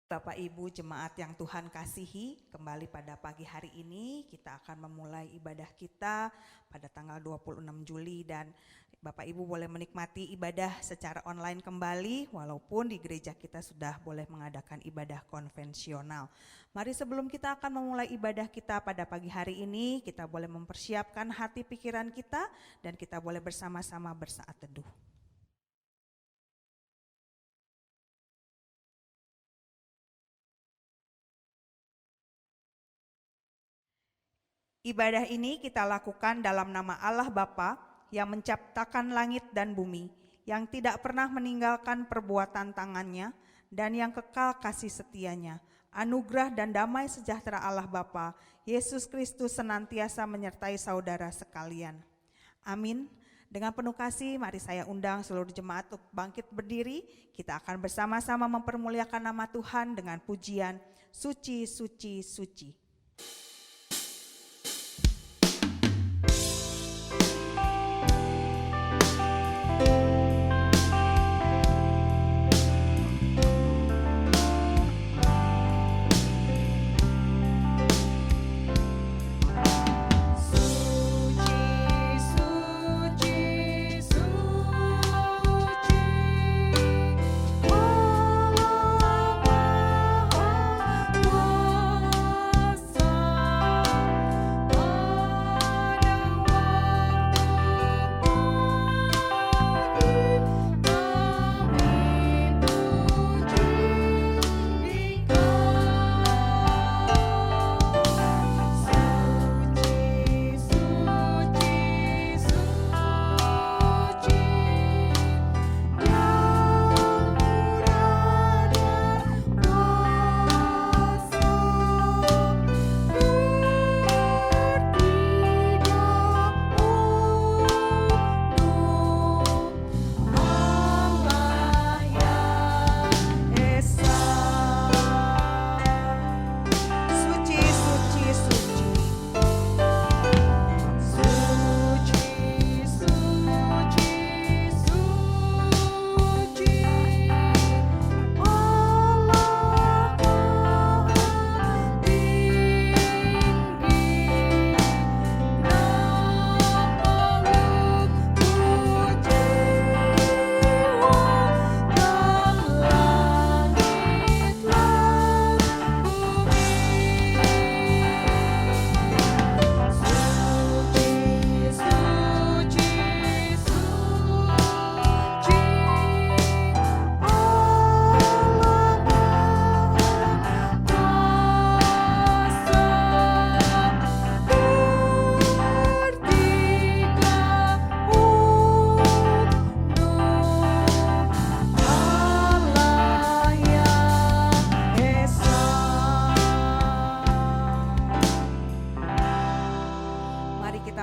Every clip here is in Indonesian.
Bapak Ibu jemaat yang Tuhan kasihi, kembali pada pagi hari ini kita akan memulai ibadah kita pada tanggal 26 Juli dan Bapak Ibu boleh menikmati ibadah secara online kembali walaupun di gereja kita sudah boleh mengadakan ibadah konvensional. Mari sebelum kita akan memulai ibadah kita pada pagi hari ini, kita boleh mempersiapkan hati pikiran kita dan kita boleh bersama-sama bersaat teduh. Ibadah ini kita lakukan dalam nama Allah Bapa yang menciptakan langit dan bumi, yang tidak pernah meninggalkan perbuatan tangannya, dan yang kekal kasih setianya. Anugerah dan damai sejahtera Allah Bapa, Yesus Kristus senantiasa menyertai saudara sekalian. Amin. Dengan penuh kasih, mari saya undang seluruh jemaat untuk bangkit berdiri. Kita akan bersama-sama mempermuliakan nama Tuhan dengan pujian Suci, Suci, Suci.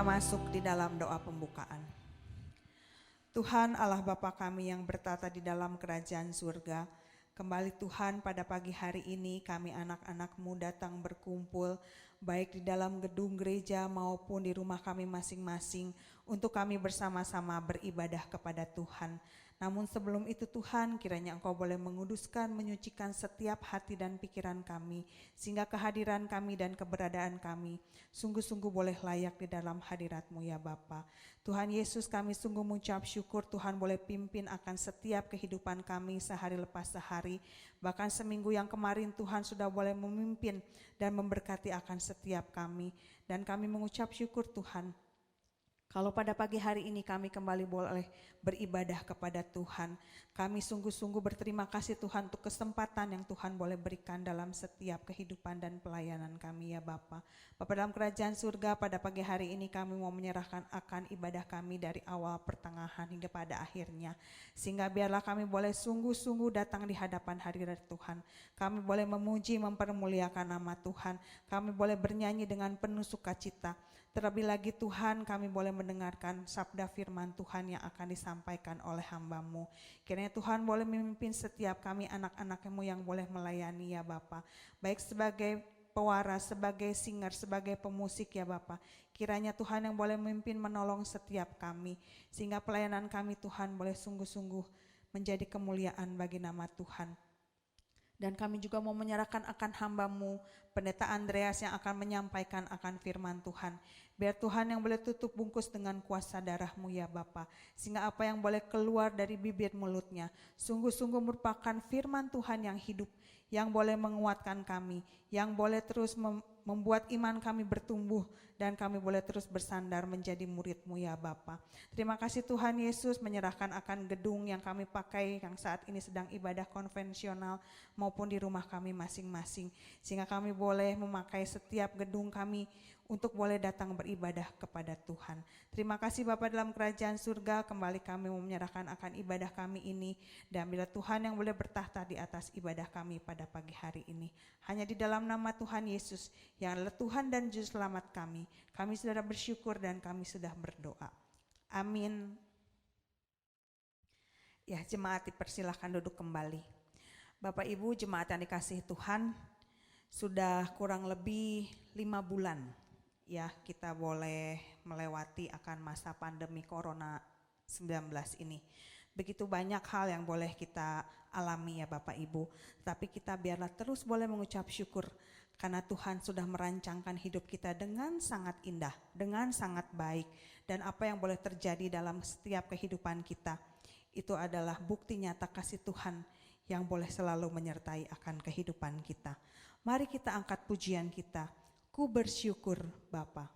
Masuk di dalam doa pembukaan. Tuhan Allah Bapa kami yang bertata di dalam kerajaan surga, kembali Tuhan pada pagi hari ini kami anak-anak-Mu datang berkumpul baik di dalam gedung gereja maupun di rumah kami masing-masing untuk kami bersama-sama beribadah kepada Tuhan. Namun sebelum itu Tuhan, kiranya Engkau boleh menguduskan, menyucikan setiap hati dan pikiran kami, sehingga kehadiran kami dan keberadaan kami sungguh-sungguh boleh layak di dalam hadirat-Mu ya Bapa. Tuhan Yesus, kami sungguh mengucap syukur Tuhan boleh pimpin akan setiap kehidupan kami sehari lepas sehari. Bahkan seminggu yang kemarin Tuhan sudah boleh memimpin dan memberkati akan setiap kami. Dan kami mengucap syukur Tuhan, kalau pada pagi hari ini kami kembali boleh beribadah kepada Tuhan. Kami sungguh-sungguh berterima kasih Tuhan untuk kesempatan yang Tuhan boleh berikan dalam setiap kehidupan dan pelayanan kami ya Bapa. Bapa dalam kerajaan surga, pada pagi hari ini kami mau menyerahkan akan ibadah kami dari awal, pertengahan hingga pada akhirnya. Sehingga biarlah kami boleh sungguh-sungguh datang di hadapan hadirat Tuhan. Kami boleh memuji, mempermuliakan nama Tuhan. Kami boleh bernyanyi dengan penuh sukacita. Terlebih lagi Tuhan, kami boleh mendengarkan sabda firman Tuhan yang akan disampaikan oleh hamba-Mu. Kiranya Tuhan boleh memimpin setiap kami anak-anak-Mu yang boleh melayani ya Bapa. Baik sebagai pewaras, sebagai singer, sebagai pemusik ya Bapa. Kiranya Tuhan yang boleh memimpin menolong setiap kami. Sehingga pelayanan kami Tuhan boleh sungguh-sungguh menjadi kemuliaan bagi nama Tuhan. Dan kami juga mau menyerahkan akan hamba-Mu, Pendeta Andreas yang akan menyampaikan akan firman Tuhan. Biar Tuhan yang boleh tutup bungkus dengan kuasa darah-Mu ya Bapa. Sehingga apa yang boleh keluar dari bibir mulutnya, sungguh-sungguh merupakan firman Tuhan yang hidup, yang boleh menguatkan kami, yang boleh terus membuat iman kami bertumbuh, dan kami boleh terus bersandar menjadi murid-Mu ya Bapa. Terima kasih Tuhan Yesus, menyerahkan akan gedung yang kami pakai yang saat ini sedang ibadah konvensional maupun di rumah kami masing-masing. Sehingga kami boleh memakai setiap gedung kami untuk boleh datang beribadah kepada Tuhan. Terima kasih Bapa dalam kerajaan surga, kembali kami menyerahkan akan ibadah kami ini, dan bila Tuhan yang boleh bertahta di atas ibadah kami pada pagi hari ini. Hanya di dalam nama Tuhan Yesus yang adalah Tuhan dan Juru Selamat kami sudah bersyukur dan kami sudah berdoa. Amin. Ya, jemaat dipersilahkan duduk kembali. Bapak Ibu jemaat yang dikasihi Tuhan, sudah kurang lebih 5 bulan ya kita boleh melewati akan masa pandemi Corona-19 ini. Begitu banyak hal yang boleh kita alami ya Bapak Ibu, tapi kita biarlah terus boleh mengucap syukur karena Tuhan sudah merancangkan hidup kita dengan sangat indah, dengan sangat baik, dan apa yang boleh terjadi dalam setiap kehidupan kita itu adalah bukti nyata kasih Tuhan yang boleh selalu menyertai akan kehidupan kita. Mari kita angkat pujian kita. Ku bersyukur Bapa.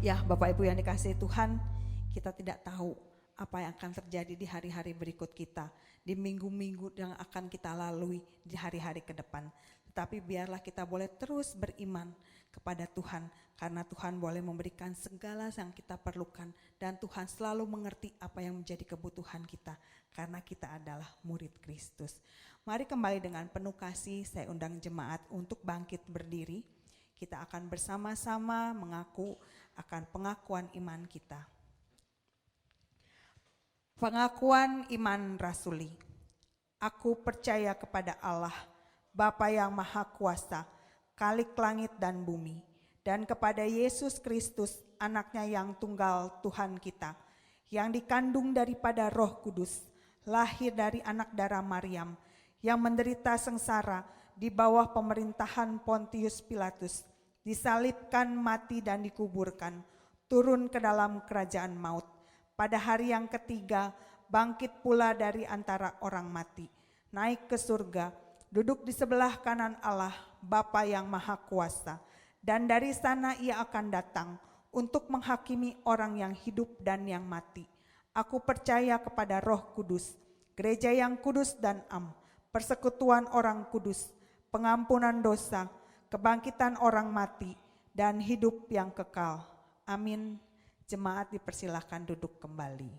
Ya, Bapak Ibu yang dikasihi Tuhan, kita tidak tahu apa yang akan terjadi di hari-hari berikut kita, di minggu-minggu yang akan kita lalui di hari-hari ke depan. Tetapi biarlah kita boleh terus beriman kepada Tuhan, karena Tuhan boleh memberikan segala yang kita perlukan, dan Tuhan selalu mengerti apa yang menjadi kebutuhan kita, karena kita adalah murid Kristus. Mari kembali dengan penuh kasih, saya undang jemaat untuk bangkit berdiri. Kita akan bersama-sama mengaku akan pengakuan iman kita. Pengakuan iman rasuli. Aku percaya kepada Allah, Bapa yang Maha Kuasa, Khalik langit dan bumi, dan kepada Yesus Kristus, anaknya yang tunggal Tuhan kita, yang dikandung daripada Roh Kudus, lahir dari anak darah Maryam, yang menderita sengsara di bawah pemerintahan Pontius Pilatus, disalibkan, mati dan dikuburkan, turun ke dalam kerajaan maut. Pada hari yang ketiga bangkit pula dari antara orang mati, naik ke surga, duduk di sebelah kanan Allah Bapa yang Maha Kuasa, dan dari sana ia akan datang untuk menghakimi orang yang hidup dan yang mati. Aku percaya kepada Roh Kudus, gereja yang kudus dan am, persekutuan orang kudus, pengampunan dosa, kebangkitan orang mati, dan hidup yang kekal. Amin. Jemaat dipersilahkan duduk kembali.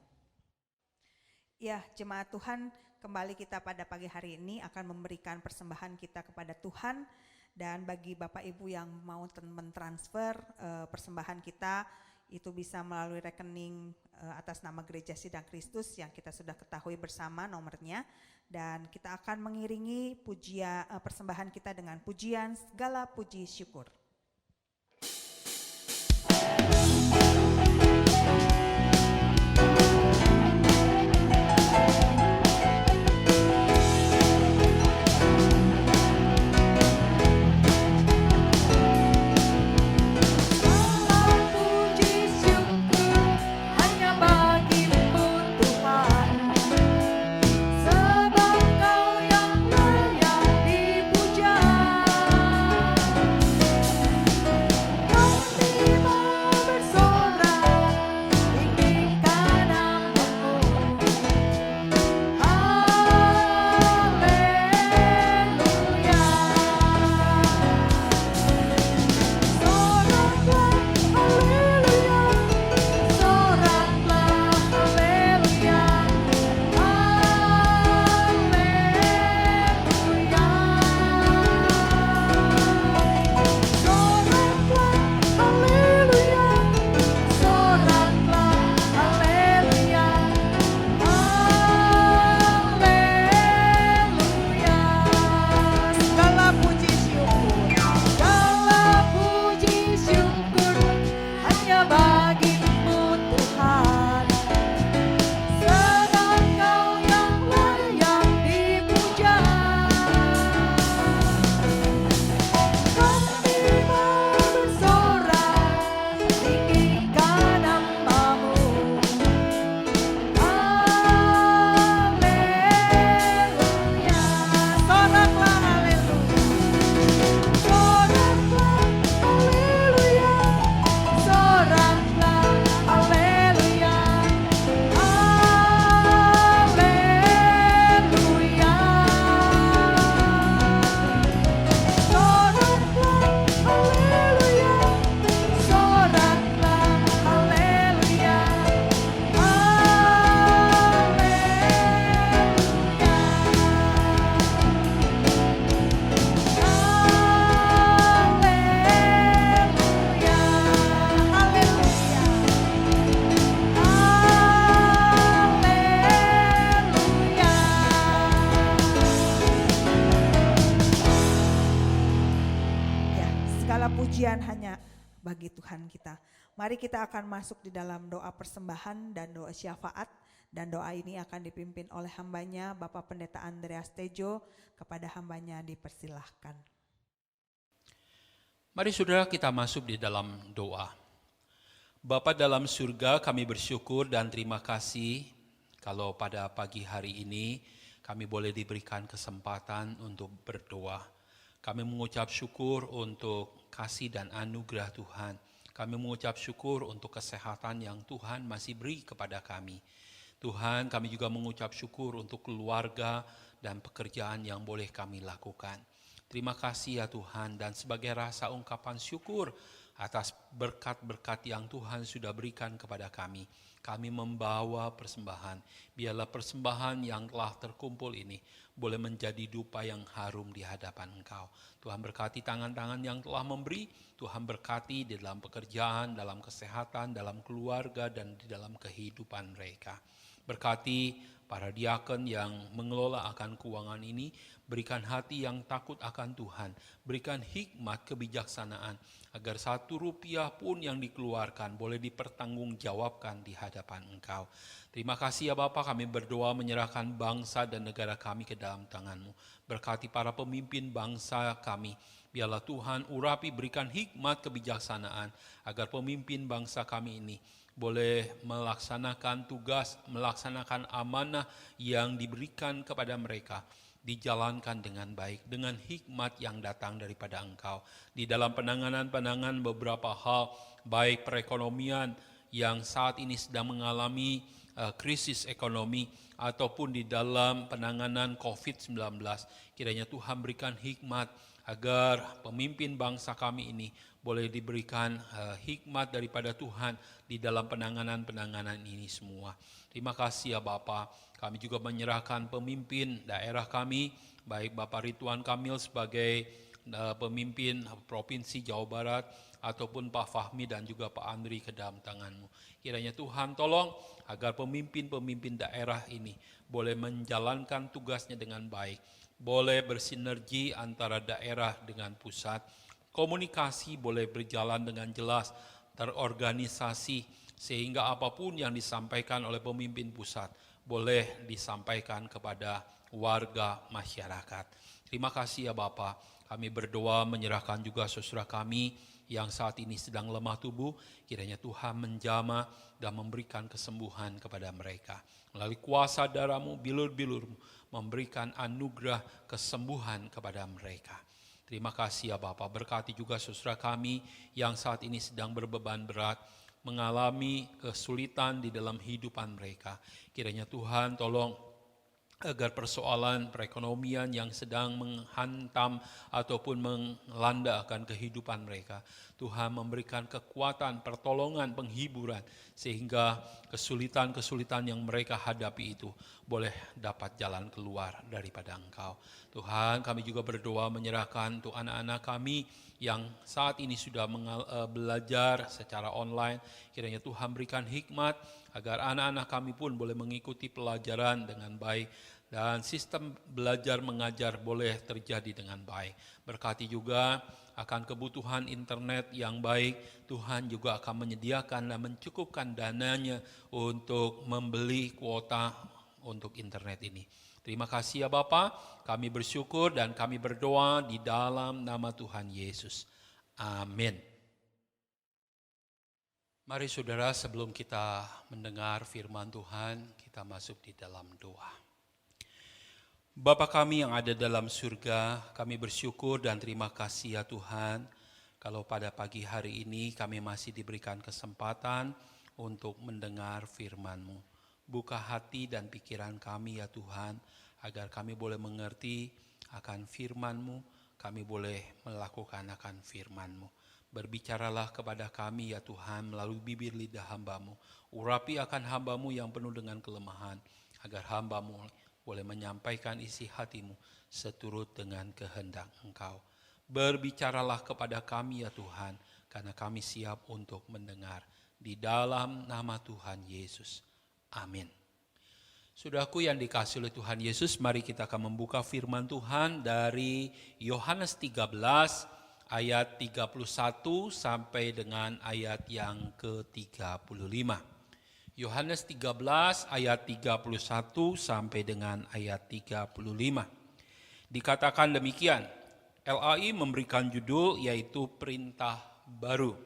Ya, jemaat Tuhan, kembali kita pada pagi hari ini akan memberikan persembahan kita kepada Tuhan. Dan bagi Bapak Ibu yang mau mentransfer persembahan kita, itu bisa melalui rekening atas nama Gereja Sidang Kristus yang kita sudah ketahui bersama nomornya. Dan kita akan mengiringi persembahan kita dengan pujian segala puji syukur. Hanya bagi Tuhan kita. Mari kita akan masuk di dalam doa persembahan dan doa syafaat, dan doa ini akan dipimpin oleh hambanya Bapak Pendeta Andreas Tejo. Kepada hambanya dipersilahkan. Mari saudara kita masuk di dalam doa. Bapa dalam surga, kami bersyukur dan terima kasih kalau pada pagi hari ini kami boleh diberikan kesempatan untuk berdoa. Kami mengucap syukur untuk kasih dan anugerah Tuhan. Kami mengucap syukur untuk kesehatan yang Tuhan masih beri kepada kami. Tuhan, kami juga mengucap syukur untuk keluarga dan pekerjaan yang boleh kami lakukan. Terima kasih ya Tuhan, dan sebagai rasa ungkapan syukur atas berkat-berkat yang Tuhan sudah berikan kepada kami, kami membawa persembahan. Biarlah persembahan yang telah terkumpul ini boleh menjadi dupa yang harum di hadapan Engkau. Tuhan berkati tangan-tangan yang telah memberi, Tuhan berkati di dalam pekerjaan, dalam kesehatan, dalam keluarga, dan di dalam kehidupan mereka. Berkati para diakon yang mengelola akan keuangan ini, berikan hati yang takut akan Tuhan, berikan hikmat kebijaksanaan, agar 1 rupiah pun yang dikeluarkan boleh dipertanggungjawabkan di hadapan Engkau. Terima kasih ya Bapa, kami berdoa menyerahkan bangsa dan negara kami ke dalam tangan-Mu. Berkati para pemimpin bangsa kami, biarlah Tuhan urapi, berikan hikmat kebijaksanaan, agar pemimpin bangsa kami ini boleh melaksanakan tugas, melaksanakan amanah yang diberikan kepada mereka, dijalankan dengan baik, dengan hikmat yang datang daripada Engkau. Di dalam penanganan beberapa hal, baik perekonomian yang saat ini sedang mengalami krisis ekonomi, ataupun di dalam penanganan COVID-19, kiranya Tuhan berikan hikmat, agar pemimpin bangsa kami ini boleh diberikan hikmat daripada Tuhan di dalam penanganan ini semua. Terima kasih ya Bapa. Kami juga menyerahkan pemimpin daerah kami, baik Bapak Ridwan Kamil sebagai pemimpin Provinsi Jawa Barat, ataupun Pak Fahmi dan juga Pak Andri ke dalam tangan-Mu. Kiranya Tuhan tolong agar pemimpin-pemimpin daerah ini boleh menjalankan tugasnya dengan baik, boleh bersinergi antara daerah dengan pusat, komunikasi boleh berjalan dengan jelas, terorganisasi, sehingga apapun yang disampaikan oleh pemimpin pusat boleh disampaikan kepada warga masyarakat. Terima kasih ya Bapa. Kami berdoa menyerahkan juga saudara kami yang saat ini sedang lemah tubuh, kiranya Tuhan menjamah dan memberikan kesembuhan kepada mereka. Melalui kuasa darah-Mu, bilur-bilur-Mu, memberikan anugerah kesembuhan kepada mereka. Terima kasih ya Bapa. Berkati juga saudara kami yang saat ini sedang berbeban berat, mengalami kesulitan di dalam kehidupan mereka. Kiranya Tuhan tolong agar persoalan perekonomian yang sedang menghantam ataupun melanda akan kehidupan mereka, Tuhan memberikan kekuatan, pertolongan, penghiburan, sehingga kesulitan-kesulitan yang mereka hadapi itu boleh dapat jalan keluar daripada Engkau. Tuhan, kami juga berdoa menyerahkan untuk anak-anak kami yang saat ini sudah belajar secara online. Kiranya Tuhan berikan hikmat agar anak-anak kami pun boleh mengikuti pelajaran dengan baik, dan sistem belajar mengajar boleh terjadi dengan baik. Berkati juga akan kebutuhan internet yang baik, Tuhan juga akan menyediakan dan mencukupkan dananya untuk membeli kuota untuk internet ini. Terima kasih ya Bapa, kami bersyukur dan kami berdoa di dalam nama Tuhan Yesus. Amin. Mari saudara, sebelum kita mendengar firman Tuhan, kita masuk di dalam doa. Bapa kami yang ada dalam surga, kami bersyukur dan terima kasih ya Tuhan, kalau pada pagi hari ini kami masih diberikan kesempatan untuk mendengar firman-Mu. Buka hati dan pikiran kami ya Tuhan, agar kami boleh mengerti akan firman-Mu, kami boleh melakukan akan firman-Mu. Berbicaralah kepada kami ya Tuhan melalui bibir lidah hamba-Mu. Urapi akan hamba-Mu yang penuh dengan kelemahan, agar hamba-Mu boleh menyampaikan isi hati-Mu seturut dengan kehendak Engkau. Berbicaralah kepada kami ya Tuhan, karena kami siap untuk mendengar. Di dalam nama Tuhan Yesus. Amin. Saudaraku yang dikasihi oleh Tuhan Yesus, mari kita akan membuka firman Tuhan dari Yohanes 13 ayat 31 sampai dengan ayat yang ke-35. Yohanes 13 ayat 31 sampai dengan ayat 35. Dikatakan demikian, LAI memberikan judul yaitu Perintah Baru.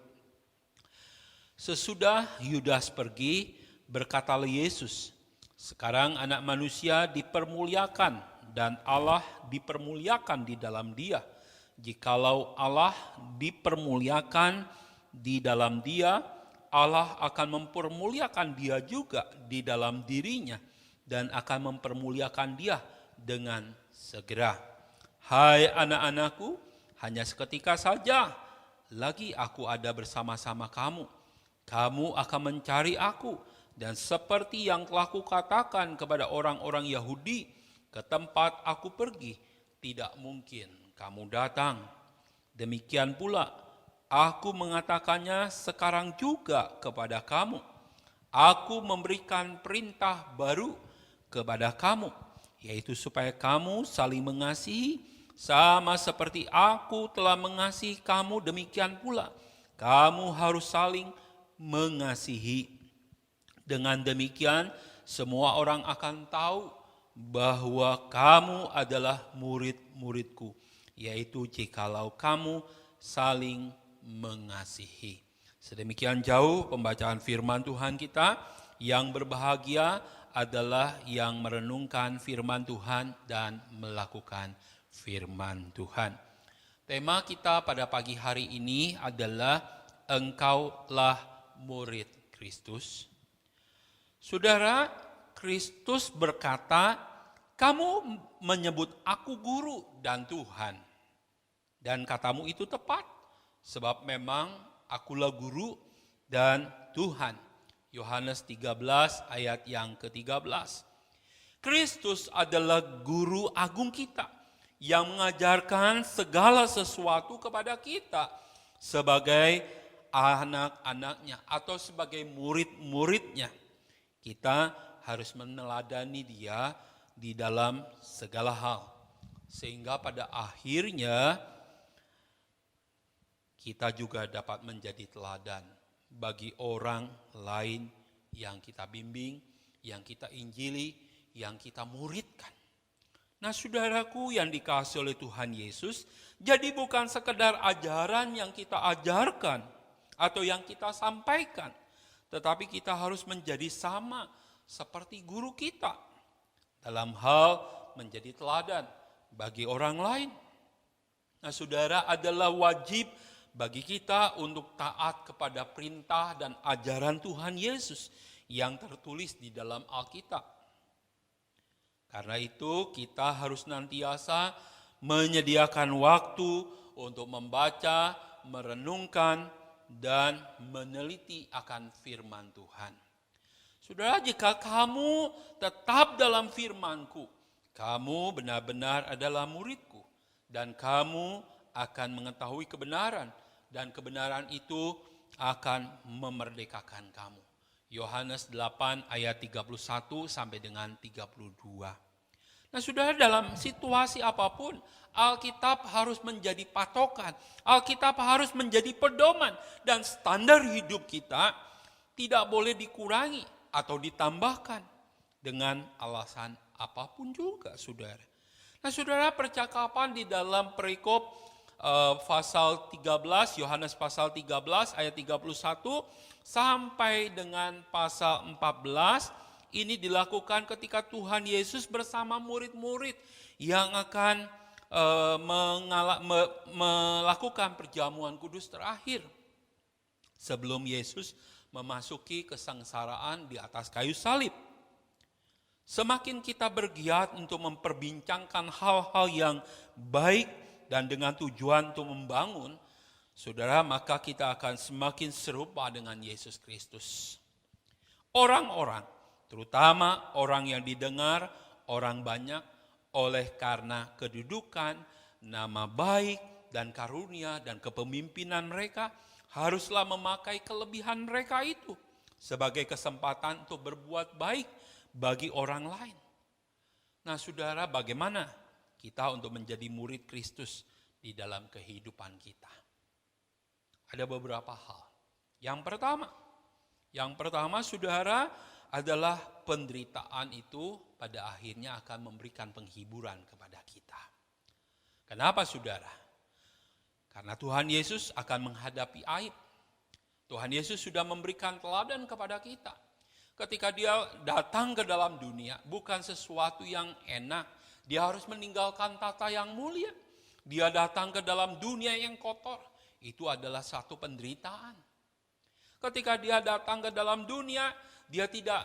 Sesudah Yudas pergi, berkatalah Yesus, sekarang anak manusia dipermuliakan dan Allah dipermuliakan di dalam dia. Jikalau Allah dipermuliakan di dalam dia, Allah akan mempermuliakan dia juga di dalam dirinya dan akan mempermuliakan dia dengan segera. Hai anak-anakku, hanya seketika saja lagi aku ada bersama-sama kamu. Kamu akan mencari aku, dan seperti yang telah kukatakan kepada orang-orang Yahudi, ke tempat aku pergi, tidak mungkin kamu datang. Demikian pula, aku mengatakannya sekarang juga kepada kamu. Aku memberikan perintah baru kepada kamu, yaitu supaya kamu saling mengasihi, sama seperti aku telah mengasihi kamu, demikian pula kamu harus saling mengasihi. Dengan demikian, semua orang akan tahu bahwa kamu adalah murid-muridku, yaitu jikalau kamu saling mengasihi. Sedemikian jauh pembacaan firman Tuhan kita. Yang berbahagia adalah yang merenungkan firman Tuhan dan melakukan firman Tuhan. Tema kita pada pagi hari ini adalah engkaulah murid Kristus. Saudara, Kristus berkata, kamu menyebut aku guru dan Tuhan. Dan katamu itu tepat, sebab memang akulah guru dan Tuhan. Yohanes 13 ayat yang ke-13. Kristus adalah guru agung kita yang mengajarkan segala sesuatu kepada kita sebagai anak-anaknya atau sebagai murid-muridnya. Kita harus meneladani dia di dalam segala hal. Sehingga pada akhirnya kita juga dapat menjadi teladan bagi orang lain yang kita bimbing, yang kita injili, yang kita muridkan. Nah, saudaraku yang dikasihi oleh Tuhan Yesus, jadi bukan sekedar ajaran yang kita ajarkan atau yang kita sampaikan, tetapi kita harus menjadi sama seperti guru kita dalam hal menjadi teladan bagi orang lain. Nah, saudara, adalah wajib bagi kita untuk taat kepada perintah dan ajaran Tuhan Yesus yang tertulis di dalam Alkitab. Karena itu kita harus nantiasa menyediakan waktu untuk membaca, merenungkan, dan meneliti akan firman Tuhan. Saudara, jika kamu tetap dalam firman-Ku, kamu benar-benar adalah murid-Ku, dan kamu akan mengetahui kebenaran, dan kebenaran itu akan memerdekakan kamu. Yohanes 8 ayat 31 sampai dengan 32. Nah, saudara, dalam situasi apapun, Alkitab harus menjadi patokan. Alkitab harus menjadi pedoman. Dan standar hidup kita tidak boleh dikurangi atau ditambahkan dengan alasan apapun juga, saudara. Nah, saudara, percakapan di dalam perikop pasal 13, Yohanes pasal 13 ayat 31 sampai dengan pasal 14, ini dilakukan ketika Tuhan Yesus bersama murid-murid yang akan melakukan perjamuan kudus terakhir sebelum Yesus memasuki kesengsaraan di atas kayu salib. Semakin kita bergiat untuk memperbincangkan hal-hal yang baik dan dengan tujuan untuk membangun, saudara, maka kita akan semakin serupa dengan Yesus Kristus. Orang-orang, terutama orang yang didengar orang banyak, oleh karena kedudukan, nama baik, dan karunia, dan kepemimpinan mereka, haruslah memakai kelebihan mereka itu sebagai kesempatan untuk berbuat baik bagi orang lain. Nah, saudara, bagaimana kita untuk menjadi murid Kristus di dalam kehidupan kita? Ada beberapa hal. Yang pertama, saudara, adalah penderitaan itu pada akhirnya akan memberikan penghiburan kepada kita. Kenapa, saudara? Karena Tuhan Yesus akan menghadapi aib. Tuhan Yesus sudah memberikan teladan kepada kita. Ketika dia datang ke dalam dunia, bukan sesuatu yang enak. Dia harus meninggalkan tata yang mulia. Dia datang ke dalam dunia yang kotor, Itu adalah satu penderitaan. Ketika dia datang ke dalam dunia, dia tidak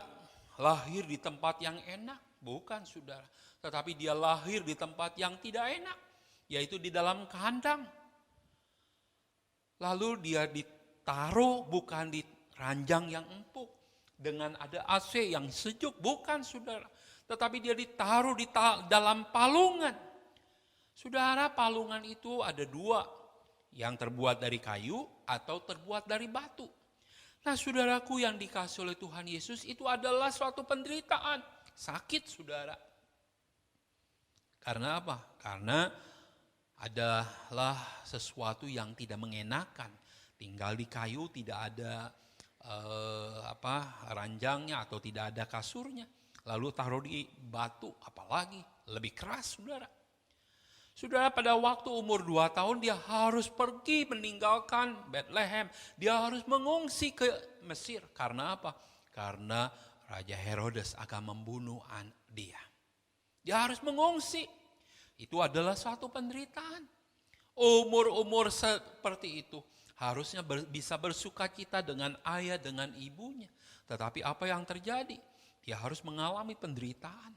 lahir di tempat yang enak. Bukan saudara. Tetapi dia lahir di tempat yang tidak enak. Yaitu di dalam kandang. Lalu dia ditaruh bukan di ranjang yang empuk. Dengan ada AC yang sejuk. Bukan saudara. Tetapi dia ditaruh di dalam palungan. Saudara, palungan itu ada dua. Yang terbuat dari kayu atau terbuat dari batu. Nah saudaraku yang dikasih oleh Tuhan Yesus itu adalah suatu penderitaan. Sakit saudara. Karena apa? Karena adalah sesuatu yang tidak mengenakan. Tinggal di kayu tidak ada ranjangnya atau tidak ada kasurnya. Lalu taruh di batu apalagi lebih keras saudara. Saudara, pada waktu umur 2 tahun dia harus pergi meninggalkan Bethlehem. Dia harus mengungsi ke Mesir. Karena apa? Karena Raja Herodes akan membunuh dia. Dia harus mengungsi. Itu adalah suatu penderitaan. Umur-umur seperti itu harusnya bisa bersukacita dengan ayah, dengan ibunya. Tetapi apa yang terjadi? Dia harus mengalami penderitaan.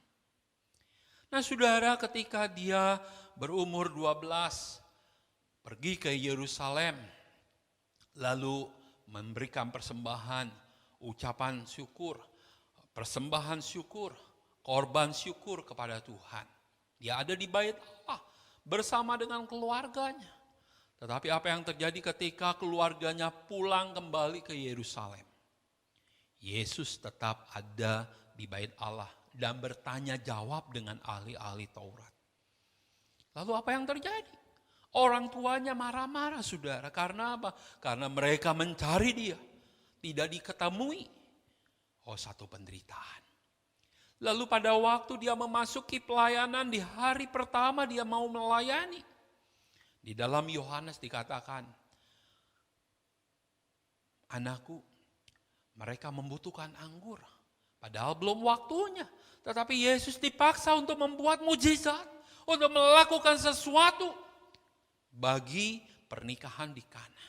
Nah saudara, ketika dia berumur 12, pergi ke Yerusalem, lalu memberikan persembahan, ucapan syukur, persembahan syukur, korban syukur kepada Tuhan. Dia ada di bait Allah bersama dengan keluarganya. Tetapi apa yang terjadi ketika keluarganya pulang kembali ke Yerusalem? Yesus tetap ada di bait Allah dan bertanya jawab dengan ahli-ahli Taurat. Lalu apa yang terjadi? Orang tuanya marah-marah saudara. Karena apa? Karena mereka mencari dia. Tidak diketemui. Oh, satu penderitaan. Lalu pada waktu dia memasuki pelayanan di hari pertama dia mau melayani. Di dalam Yohanes dikatakan, anakku, mereka membutuhkan anggur. Padahal belum waktunya. Tetapi Yesus dipaksa untuk membuat mujizat. Untuk melakukan sesuatu bagi pernikahan di Kana.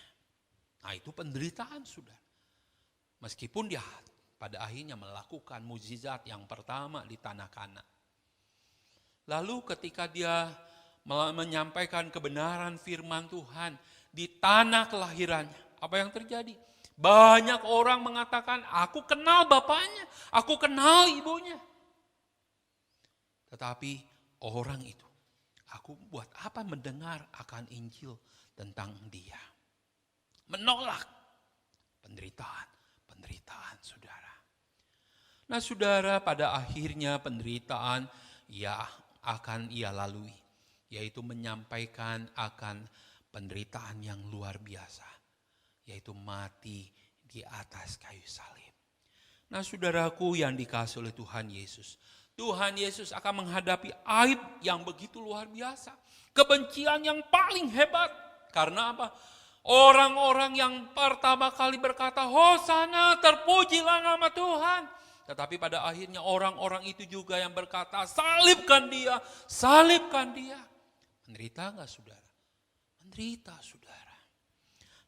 Nah itu penderitaan sudah. Meskipun dia pada akhirnya melakukan mujizat yang pertama di tanah Kana. Lalu ketika dia menyampaikan kebenaran firman Tuhan di tanah kelahirannya. Apa yang terjadi? Banyak orang mengatakan, aku kenal bapaknya, aku kenal ibunya. Tetapi orang itu, aku buat apa mendengar akan Injil tentang dia? Menolak penderitaan saudara. Nah saudara, pada akhirnya penderitaan akan ia lalui. Yaitu menyampaikan akan penderitaan yang luar biasa. Yaitu mati di atas kayu salib. Nah saudaraku yang dikasih oleh Tuhan Yesus. Tuhan Yesus akan menghadapi aib yang begitu luar biasa. Kebencian yang paling hebat. Karena apa? Orang-orang yang pertama kali berkata, Hosana, terpujilah nama Tuhan. Tetapi pada akhirnya orang-orang itu juga yang berkata, salibkan dia, salibkan dia. Menderita enggak saudara? Menderita saudara.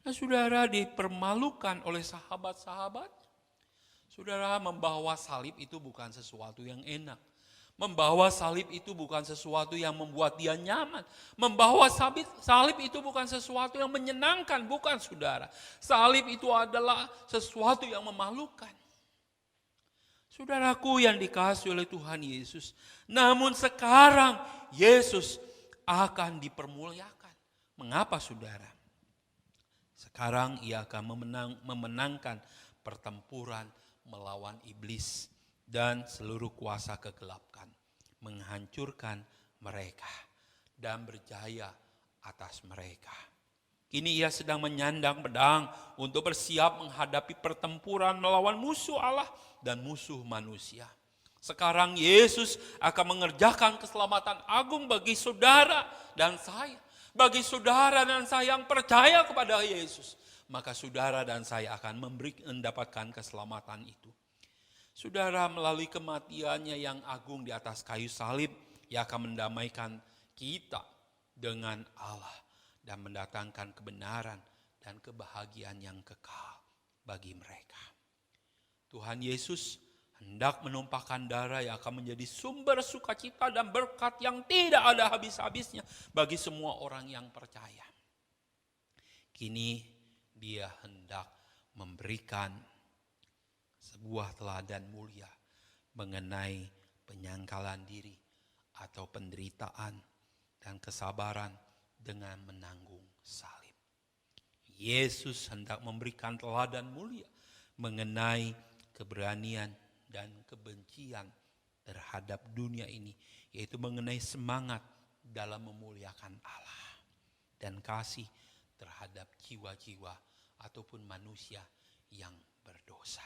Nah saudara dipermalukan oleh sahabat-sahabat. Saudara, membawa salib itu bukan sesuatu yang enak. Membawa salib itu bukan sesuatu yang membuat dia nyaman. Membawa salib itu bukan sesuatu yang menyenangkan, bukan saudara. Salib itu adalah sesuatu yang memalukan. Saudaraku yang dikasihi oleh Tuhan Yesus. Namun sekarang Yesus akan dipermuliakan. Mengapa saudara? Sekarang ia akan memenangkan pertempuran melawan iblis dan seluruh kuasa kegelapan, menghancurkan mereka dan berjaya atas mereka. Kini ia sedang menyandang pedang untuk bersiap menghadapi pertempuran melawan musuh Allah dan musuh manusia. Sekarang Yesus akan mengerjakan keselamatan agung bagi saudara dan saya. Bagi saudara dan saya yang percaya kepada Yesus. Maka saudara dan saya akan mendapatkan keselamatan itu. Saudara, melalui kematiannya yang agung di atas kayu salib, ia akan mendamaikan kita dengan Allah. dan mendatangkan kebenaran dan kebahagiaan yang kekal bagi mereka. Tuhan Yesus hendak menumpahkan darah yang akan menjadi sumber sukacita dan berkat yang tidak ada habis-habisnya bagi semua orang yang percaya. Kini Dia hendak memberikan sebuah teladan mulia mengenai penyangkalan diri atau penderitaan dan kesabaran dengan menanggung salib. Yesus hendak memberikan teladan mulia mengenai keberanian dan kebencian terhadap dunia ini, yaitu mengenai semangat dalam memuliakan Allah dan kasih terhadap jiwa-jiwa ataupun manusia yang berdosa.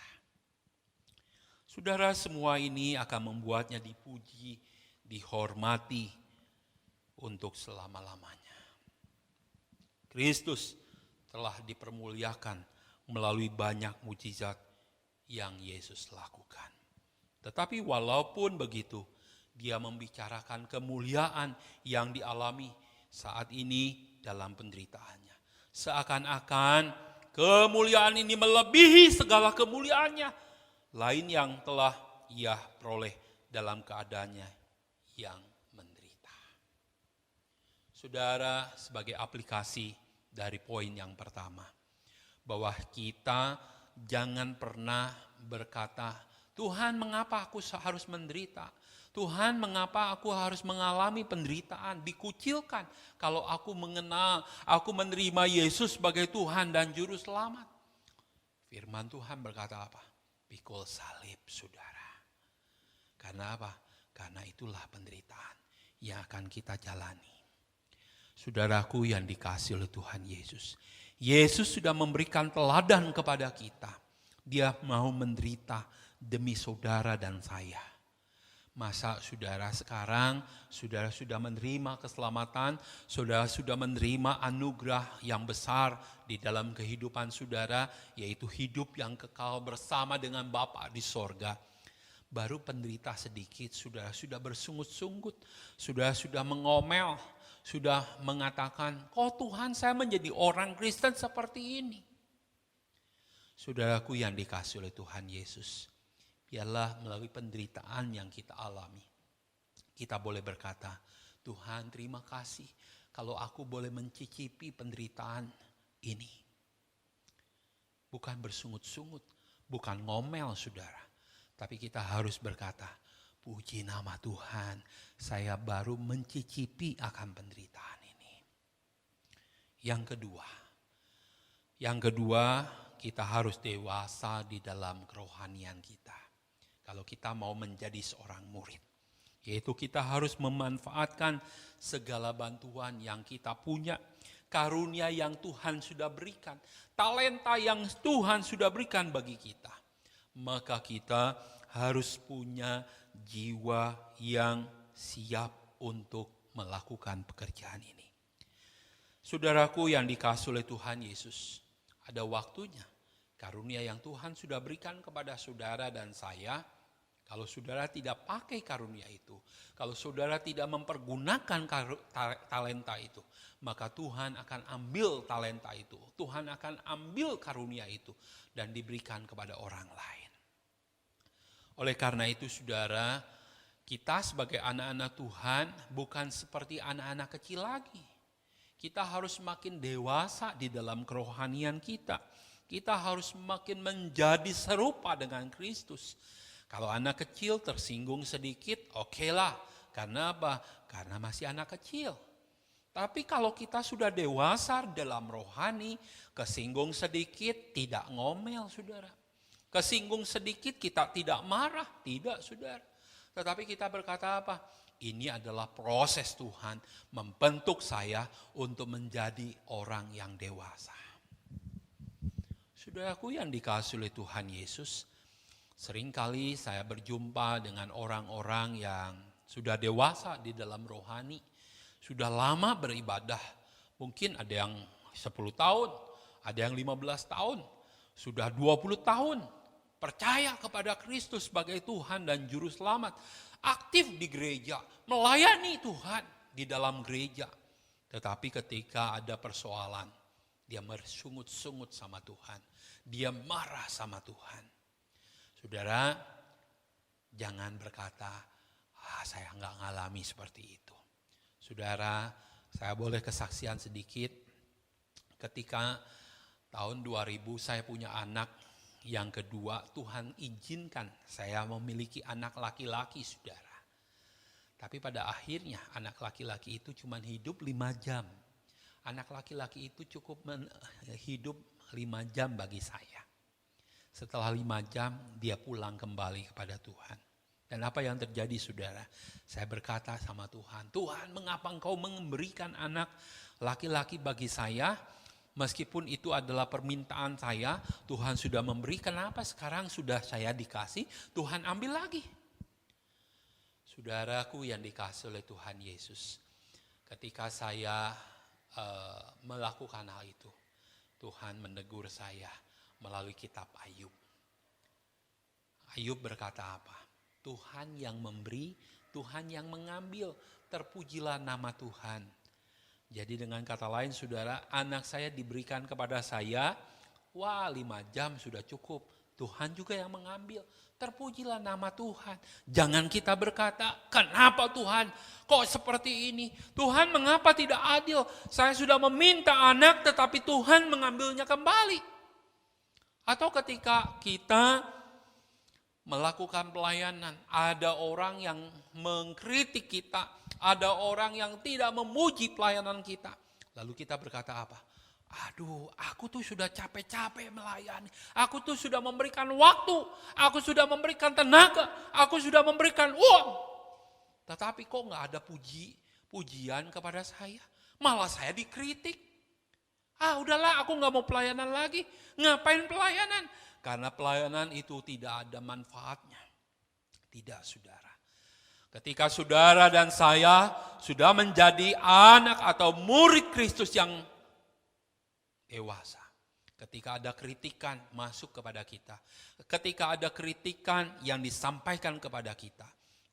Saudara, semua ini akan membuatnya dipuji, dihormati untuk selama-lamanya. Kristus telah dipermuliakan melalui banyak mujizat yang Yesus lakukan. Tetapi walaupun begitu, Dia membicarakan kemuliaan yang dialami saat ini dalam penderitaannya. Seakan-akan kemuliaan ini melebihi segala kemuliaannya lain yang telah Ia peroleh dalam keadaannya yang menderita. Saudara, sebagai aplikasi dari poin yang pertama, bahwa kita jangan pernah berkata, Tuhan, mengapa aku harus menderita? Tuhan, mengapa aku harus mengalami penderitaan, dikucilkan kalau aku mengenal, aku menerima Yesus sebagai Tuhan dan Juru Selamat. Firman Tuhan berkata apa? Pikul salib, saudara. Karena apa? Karena itulah penderitaan yang akan kita jalani. Saudaraku yang dikasihi oleh Tuhan Yesus. Yesus sudah memberikan teladan kepada kita. Dia mau menderita demi saudara dan saya. Masa saudara sekarang, saudara sudah menerima keselamatan, saudara sudah menerima anugerah yang besar di dalam kehidupan saudara, yaitu hidup yang kekal bersama dengan Bapa di sorga. Baru penderita sedikit, saudara sudah bersungut-sungut, saudara sudah mengomel, sudah mengatakan, kok Tuhan saya menjadi orang Kristen seperti ini. Saudaraku yang dikasihi oleh Tuhan Yesus, biarlah melalui penderitaan yang kita alami, kita boleh berkata, Tuhan terima kasih kalau aku boleh mencicipi penderitaan ini. Bukan bersungut-sungut, bukan ngomel saudara, tapi kita harus berkata, puji nama Tuhan, saya baru mencicipi akan penderitaan ini. Yang kedua, kita harus dewasa di dalam kerohanian kita. Kalau kita mau menjadi seorang murid, yaitu kita harus memanfaatkan segala bantuan yang kita punya, karunia yang Tuhan sudah berikan, talenta yang Tuhan sudah berikan bagi kita. Maka kita harus punya jiwa yang siap untuk melakukan pekerjaan ini. Saudaraku yang dikasihi oleh Tuhan Yesus, ada waktunya karunia yang Tuhan sudah berikan kepada saudara dan saya, kalau saudara tidak pakai karunia itu, kalau saudara tidak mempergunakan talenta itu, maka Tuhan akan ambil talenta itu, Tuhan akan ambil karunia itu dan diberikan kepada orang lain. Oleh karena itu saudara, kita sebagai anak-anak Tuhan bukan seperti anak-anak kecil lagi. Kita harus makin dewasa di dalam kerohanian kita. Kita harus makin menjadi serupa dengan Kristus. Kalau anak kecil tersinggung sedikit, okelah. Karena apa? Karena masih anak kecil. Tapi kalau kita sudah dewasa dalam rohani, kesinggung sedikit tidak ngomel saudara. Kesinggung sedikit kita tidak marah, tidak saudara. Tetapi kita berkata apa? Ini adalah proses Tuhan membentuk saya untuk menjadi orang yang dewasa. Saudaraku yang dikasihi oleh Tuhan Yesus, seringkali saya berjumpa dengan orang-orang yang sudah dewasa di dalam rohani, sudah lama beribadah. Mungkin ada yang 10 tahun, ada yang 15 tahun, sudah 20 tahun percaya kepada Kristus sebagai Tuhan dan Juru Selamat. Aktif di gereja, melayani Tuhan di dalam gereja. Tetapi ketika ada persoalan, dia bersungut-sungut sama Tuhan. Dia marah sama Tuhan. Saudara, jangan berkata, saya nggak ngalami seperti itu. Saudara, saya boleh kesaksian sedikit. Ketika tahun 2000 saya punya anak yang kedua, Tuhan izinkan saya memiliki anak laki-laki, saudara. Tapi pada akhirnya anak laki-laki itu cuma hidup 5 jam. Anak laki-laki itu cukup hidup 5 jam bagi saya. Setelah 5 jam dia pulang kembali kepada Tuhan. Dan apa yang terjadi, saudara? Saya berkata sama Tuhan, Tuhan, mengapa Engkau memberikan anak laki-laki bagi saya? Meskipun itu adalah permintaan saya, Tuhan sudah memberi. Kenapa sekarang sudah saya dikasih, Tuhan ambil lagi? Saudaraku yang dikasih oleh Tuhan Yesus, ketika saya melakukan hal itu, Tuhan menegur saya melalui kitab Ayub. Ayub berkata apa? Tuhan yang memberi, Tuhan yang mengambil, terpujilah nama Tuhan. Jadi dengan kata lain, saudara, anak saya diberikan kepada saya, 5 jam sudah cukup. Tuhan juga yang mengambil. Terpujilah nama Tuhan. Jangan kita berkata, kenapa Tuhan kok seperti ini? Tuhan mengapa tidak adil? Saya sudah meminta anak tetapi Tuhan mengambilnya kembali. Atau ketika kita melakukan pelayanan, ada orang yang mengkritik kita, ada orang yang tidak memuji pelayanan kita. Lalu kita berkata apa? Aduh, aku tuh sudah capek-capek melayani. Aku tuh sudah memberikan waktu. Aku sudah memberikan tenaga. Aku sudah memberikan uang. Tetapi kok gak ada pujian kepada saya? Malah saya dikritik. Udahlah, aku gak mau pelayanan lagi. Ngapain pelayanan? Karena pelayanan itu tidak ada manfaatnya. Tidak, saudara. Ketika saudara dan saya sudah menjadi anak atau murid Kristus yang dewasa. Ketika ada kritikan masuk kepada kita. Ketika ada kritikan yang disampaikan kepada kita.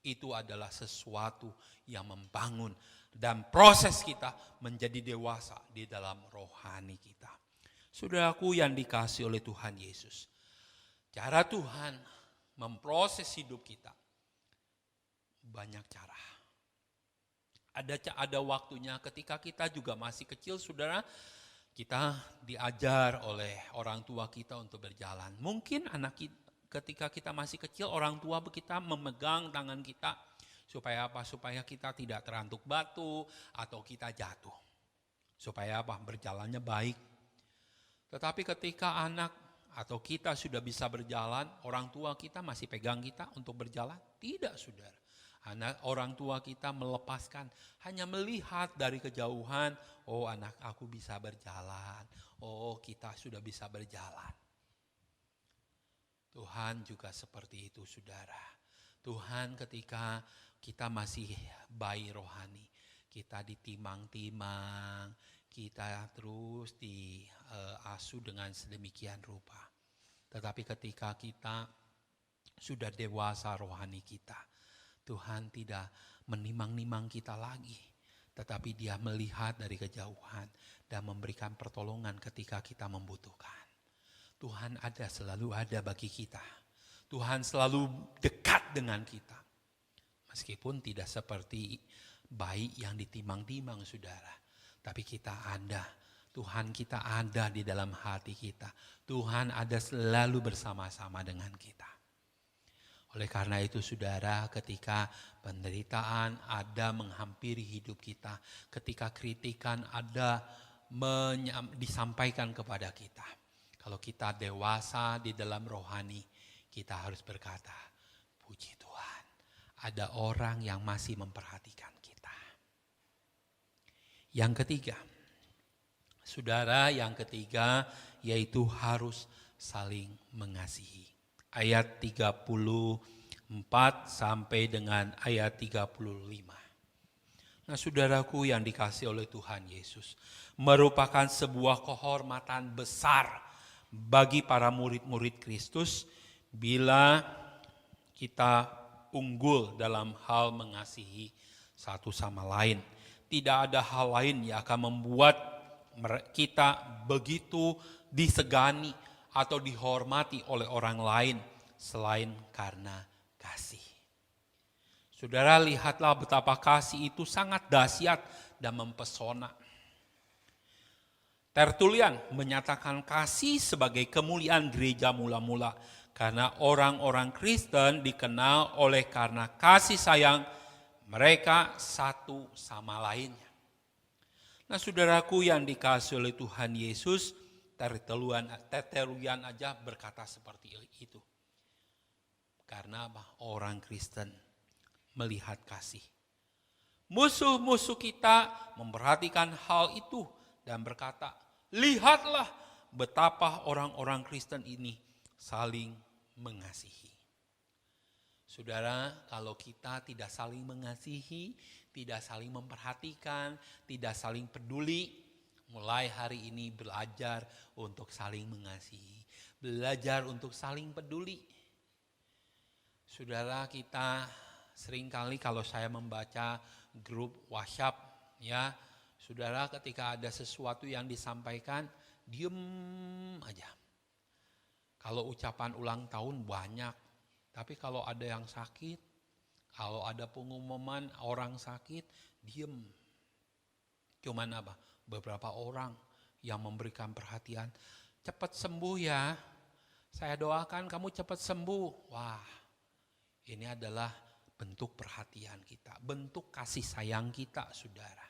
Itu adalah sesuatu yang membangun. Dan proses kita menjadi dewasa di dalam rohani kita. Saudaraku yang dikasihi oleh Tuhan Yesus. Cara Tuhan memproses hidup kita. Banyak cara. Ada waktunya ketika kita juga masih kecil, saudara. Kita diajar oleh orang tua kita untuk berjalan. Mungkin ketika kita masih kecil, orang tua kita memegang tangan kita. Supaya apa? Supaya kita tidak terantuk batu atau kita jatuh. Supaya apa? Berjalannya baik. Tetapi ketika anak atau kita sudah bisa berjalan, orang tua kita masih pegang kita untuk berjalan? Tidak, saudara. Orang tua kita melepaskan, hanya melihat dari kejauhan, oh anak aku bisa berjalan, oh kita sudah bisa berjalan. Tuhan juga seperti itu, saudara. Tuhan ketika kita masih bayi rohani, kita ditimang-timang, kita terus diasuh dengan sedemikian rupa. Tetapi ketika kita sudah dewasa rohani kita, Tuhan tidak menimang-nimang kita lagi. Tetapi dia melihat dari kejauhan dan memberikan pertolongan ketika kita membutuhkan. Tuhan selalu ada bagi kita. Tuhan selalu dekat dengan kita. Meskipun tidak seperti bayi yang ditimang-timang, saudara. Tapi kita ada. Tuhan kita ada di dalam hati kita. Tuhan ada selalu bersama-sama dengan kita. Oleh karena itu, saudara, ketika penderitaan ada menghampiri hidup kita, ketika kritikan ada disampaikan kepada kita, kalau kita dewasa di dalam rohani, kita harus berkata, puji Tuhan, ada orang yang masih memperhatikan kita. Yang ketiga, saudara, yaitu harus saling mengasihi. Ayat 34 sampai dengan ayat 35. Nah, saudaraku yang dikasihi oleh Tuhan Yesus, merupakan sebuah kehormatan besar bagi para murid-murid Kristus bila kita unggul dalam hal mengasihi satu sama lain. tidak ada hal lain yang akan membuat kita begitu disegani atau dihormati oleh orang lain selain karena kasih. Saudara, lihatlah betapa kasih itu sangat dahsyat dan mempesona. Tertullian menyatakan kasih sebagai kemuliaan gereja mula-mula karena orang-orang Kristen dikenal oleh karena kasih sayang mereka satu sama lainnya. Nah, saudaraku yang dikasihi oleh Tuhan Yesus, Tertullian aja berkata seperti itu. Karena apa? Orang Kristen melihat kasih. Musuh-musuh kita memperhatikan hal itu dan berkata, lihatlah betapa orang-orang Kristen ini saling mengasihi. Saudara, kalau kita tidak saling mengasihi, tidak saling memperhatikan, tidak saling peduli, mulai hari ini belajar untuk saling mengasihi, belajar untuk saling peduli. Saudara, kita seringkali kalau saya membaca grup WhatsApp, ya, saudara, ketika ada sesuatu yang disampaikan, diem aja. Kalau ucapan ulang tahun banyak, tapi kalau ada yang sakit, kalau ada pengumuman orang sakit, diem. Cuman apa? Beberapa orang yang memberikan perhatian, cepat sembuh ya, saya doakan kamu cepat sembuh. Wah, ini adalah bentuk perhatian kita, bentuk kasih sayang kita, saudara.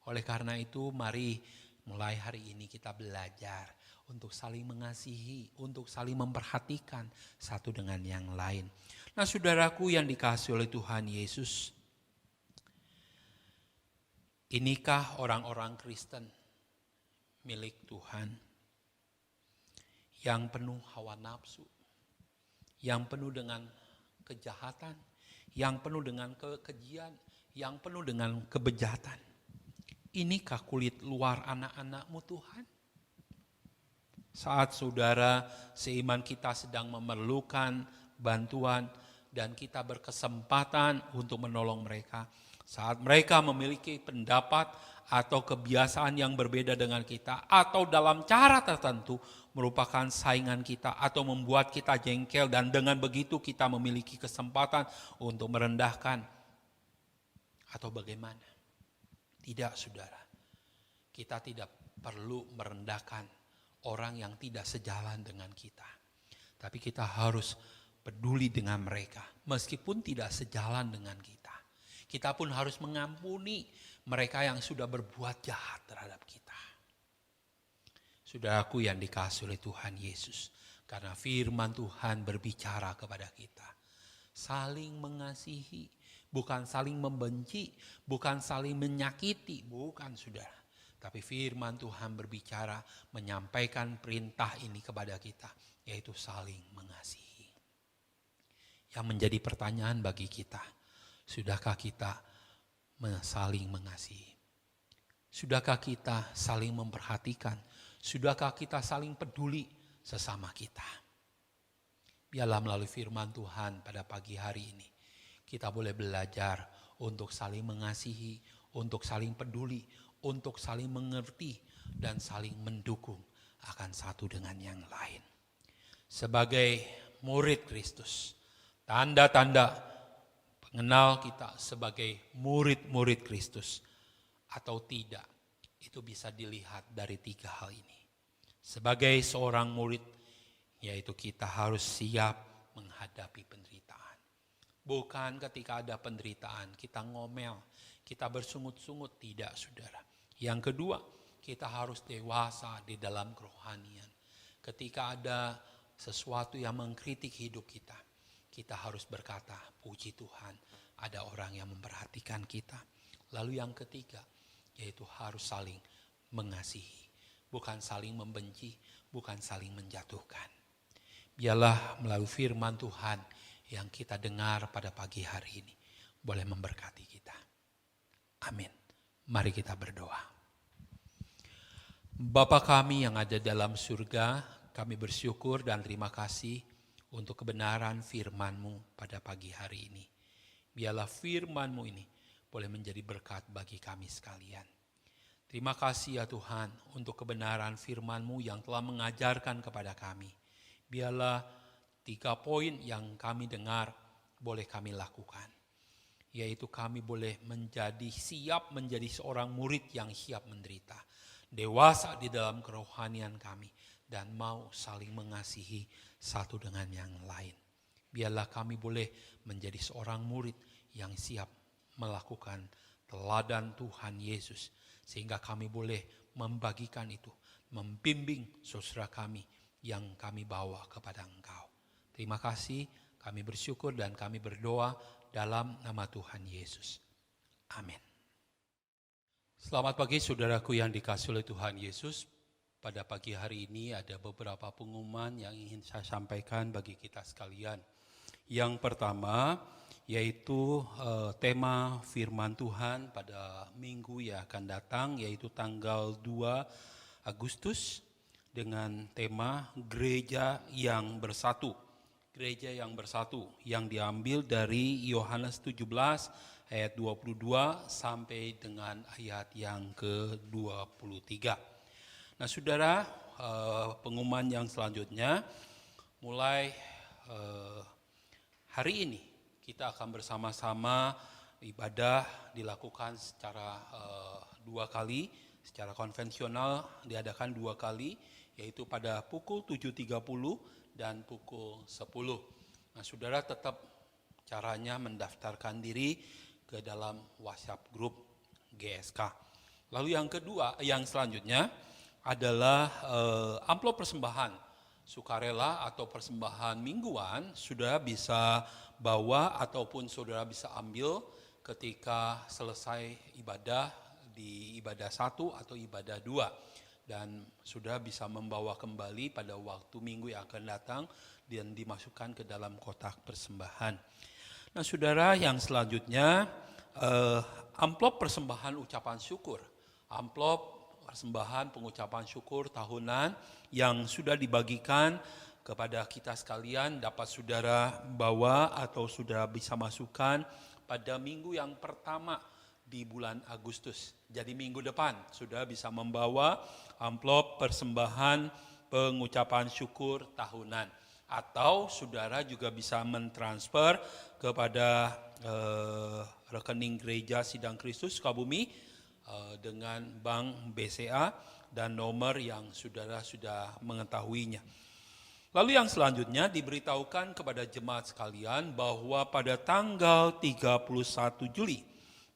Oleh karena itu, mari mulai hari ini kita belajar untuk saling mengasihi, untuk saling memperhatikan satu dengan yang lain. Nah, saudaraku yang dikasihi oleh Tuhan Yesus, inikah orang-orang Kristen milik Tuhan yang penuh hawa nafsu, yang penuh dengan kejahatan, yang penuh dengan kekejian, yang penuh dengan kebejatan. Inikah kulit luar anak-anak-Mu Tuhan? Saat saudara seiman kita sedang memerlukan bantuan dan kita berkesempatan untuk menolong mereka, saat mereka memiliki pendapat atau kebiasaan yang berbeda dengan kita, atau dalam cara tertentu merupakan saingan kita atau membuat kita jengkel, dan dengan begitu kita memiliki kesempatan untuk merendahkan atau bagaimana? Tidak, saudara. Kita tidak perlu merendahkan orang yang tidak sejalan dengan kita. Tapi kita harus peduli dengan mereka meskipun tidak sejalan dengan kita. Kita pun harus mengampuni mereka yang sudah berbuat jahat terhadap kita. Saudaraku yang dikasihi oleh Tuhan Yesus, karena firman Tuhan berbicara kepada kita, saling mengasihi, bukan saling membenci, bukan saling menyakiti, bukan, saudara. Tapi firman Tuhan berbicara, menyampaikan perintah ini kepada kita, yaitu saling mengasihi. Yang menjadi pertanyaan bagi kita, sudahkah kita saling mengasihi? Sudahkah kita saling memperhatikan? Sudahkah kita saling peduli sesama kita? Biarlah melalui firman Tuhan pada pagi hari ini, kita boleh belajar untuk saling mengasihi, untuk saling peduli, untuk saling mengerti, dan saling mendukung akan satu dengan yang lain. Sebagai murid Kristus, tanda-tanda pengenal kita sebagai murid-murid Kristus atau tidak, itu bisa dilihat dari 3 hal ini. Sebagai seorang murid, yaitu kita harus siap menghadapi penderitaan. Bukan ketika ada penderitaan kita ngomel, kita bersungut-sungut, tidak, saudara. Yang kedua, kita harus dewasa di dalam kerohanian. Ketika ada sesuatu yang mengkritik hidup kita, kita harus berkata, puji Tuhan, ada orang yang memperhatikan kita. Lalu yang ketiga, yaitu harus saling mengasihi. Bukan saling membenci, bukan saling menjatuhkan. Biarlah melalui firman Tuhan yang kita dengar pada pagi hari ini boleh memberkati kita. Amin. Mari kita berdoa. Bapa kami yang ada dalam surga, kami bersyukur dan terima kasih untuk kebenaran firman-Mu pada pagi hari ini. Biarlah firman-Mu ini boleh menjadi berkat bagi kami sekalian. Terima kasih ya Tuhan untuk kebenaran firman-Mu yang telah mengajarkan kepada kami. Biarlah 3 poin yang kami dengar boleh kami lakukan. Yaitu kami boleh siap menjadi seorang murid yang siap menderita. Dewasa di dalam kerohanian kami. Dan mau saling mengasihi satu dengan yang lain. Biarlah kami boleh menjadi seorang murid yang siap melakukan teladan Tuhan Yesus. Sehingga kami boleh membagikan itu, membimbing saudara kami yang kami bawa kepada Engkau. Terima kasih, kami bersyukur dan kami berdoa dalam nama Tuhan Yesus. Amin. Selamat pagi saudaraku yang dikasihi oleh Tuhan Yesus. Pada pagi hari ini ada beberapa pengumuman yang ingin saya sampaikan bagi kita sekalian. Yang pertama yaitu tema firman Tuhan pada minggu yang akan datang, yaitu tanggal 2 Agustus dengan tema Gereja yang Bersatu. Gereja yang Bersatu yang diambil dari Yohanes 17 ayat 22 sampai dengan ayat yang ke-23. Nah saudara, pengumuman yang selanjutnya mulai hari ini kita akan bersama-sama ibadah dilakukan secara 2 kali, secara konvensional diadakan 2 kali, yaitu pada pukul 7.30 dan pukul 10. Nah saudara tetap caranya mendaftarkan diri ke dalam WhatsApp grup GSK. Lalu yang selanjutnya adalah amplop persembahan sukarela atau persembahan mingguan sudah bisa bawa ataupun saudara bisa ambil ketika selesai ibadah di ibadah 1 atau ibadah 2 dan sudah bisa membawa kembali pada waktu minggu yang akan datang dan dimasukkan ke dalam kotak persembahan. Nah saudara, yang selanjutnya amplop persembahan ucapan syukur. Amplop persembahan pengucapan syukur tahunan yang sudah dibagikan kepada kita sekalian dapat saudara bawa atau saudara bisa masukkan pada minggu yang pertama di bulan Agustus. Jadi minggu depan saudara bisa membawa amplop persembahan pengucapan syukur tahunan. Atau saudara juga bisa mentransfer kepada rekening Gereja Sidang Kristus Sukabumi dengan Bank BCA dan nomor yang saudara sudah mengetahuinya. Lalu yang selanjutnya diberitahukan kepada jemaat sekalian bahwa pada tanggal 31 Juli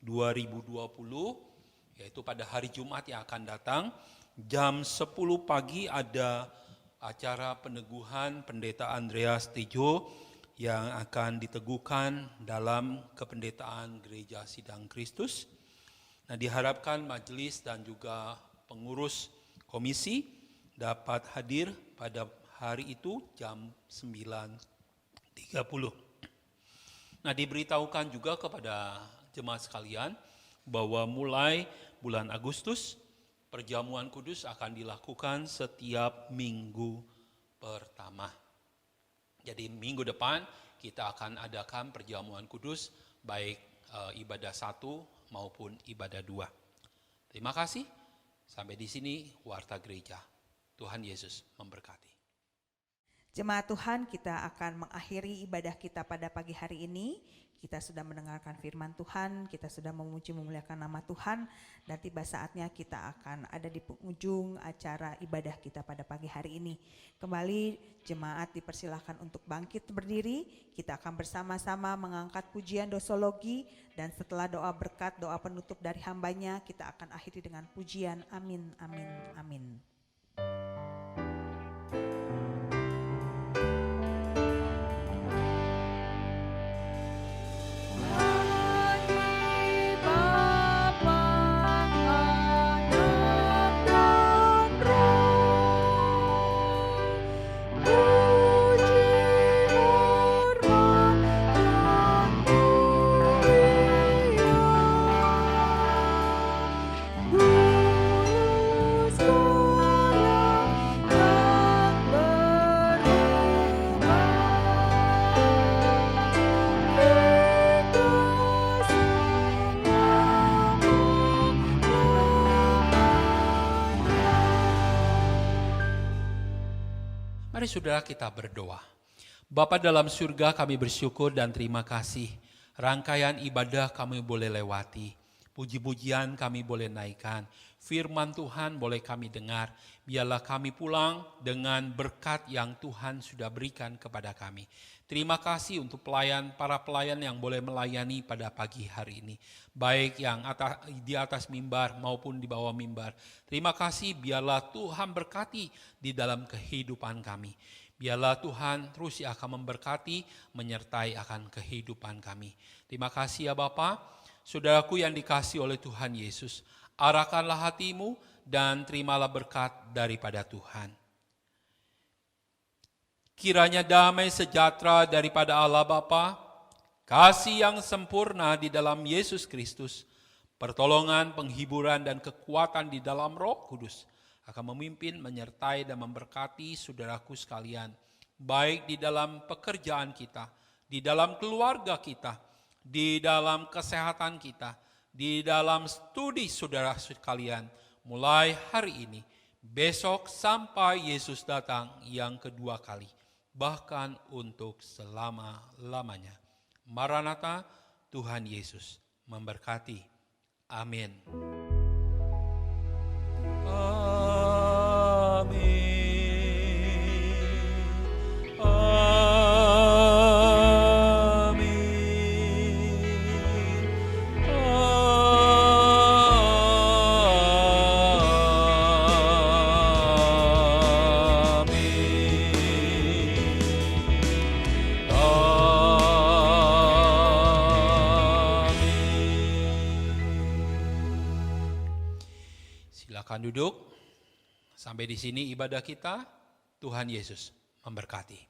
2020, yaitu pada hari Jumat yang akan datang, jam 10 pagi ada acara peneguhan Pendeta Andreas Tejo yang akan diteguhkan dalam kependetaan Gereja Sidang Kristus. Nah, diharapkan majelis dan juga pengurus komisi dapat hadir pada hari itu jam 9.30. Nah, diberitahukan juga kepada jemaat sekalian bahwa mulai bulan Agustus perjamuan kudus akan dilakukan setiap minggu pertama. Jadi minggu depan kita akan adakan perjamuan kudus baik ibadah 1 maupun ibadah 2. Terima kasih. Sampai di sini Warta Gereja. Tuhan Yesus memberkati. Jemaat Tuhan, kita akan mengakhiri ibadah kita pada pagi hari ini. Kita sudah mendengarkan firman Tuhan, kita sudah memuji memuliakan nama Tuhan, dan tiba saatnya kita akan ada di penghujung acara ibadah kita pada pagi hari ini. Kembali jemaat dipersilahkan untuk bangkit berdiri, kita akan bersama-sama mengangkat pujian dosologi, dan setelah doa berkat, doa penutup dari hambanya, kita akan akhiri dengan pujian amin, amin, amin. Kudus, Mari saudara kita berdoa. Bapa dalam surga, kami bersyukur dan terima kasih. Rangkaian ibadah kami boleh lewati. Puji-pujian kami boleh naikkan. Firman Tuhan boleh kami dengar. Biarlah kami pulang dengan berkat yang Tuhan sudah berikan kepada kami. Terima kasih untuk para pelayan yang boleh melayani pada pagi hari ini. Baik yang di atas mimbar maupun di bawah mimbar. Terima kasih, biarlah Tuhan berkati di dalam kehidupan kami. Biarlah Tuhan terus akan memberkati, menyertai akan kehidupan kami. Terima kasih ya Bapa. Saudaraku yang dikasihi oleh Tuhan Yesus, arahkanlah hatimu dan terimalah berkat daripada Tuhan. Kiranya damai sejahtera daripada Allah Bapa, kasih yang sempurna di dalam Yesus Kristus, pertolongan, penghiburan, dan kekuatan di dalam Roh Kudus akan memimpin, menyertai, dan memberkati saudaraku sekalian, baik di dalam pekerjaan kita, di dalam keluarga kita, di dalam kesehatan kita, di dalam studi saudara sekalian, mulai hari ini, besok sampai Yesus datang yang kedua kali, bahkan untuk selama-lamanya. Maranatha, Tuhan Yesus memberkati. Amin. Silakan duduk. Sampai di sini ibadah kita. Tuhan Yesus memberkati.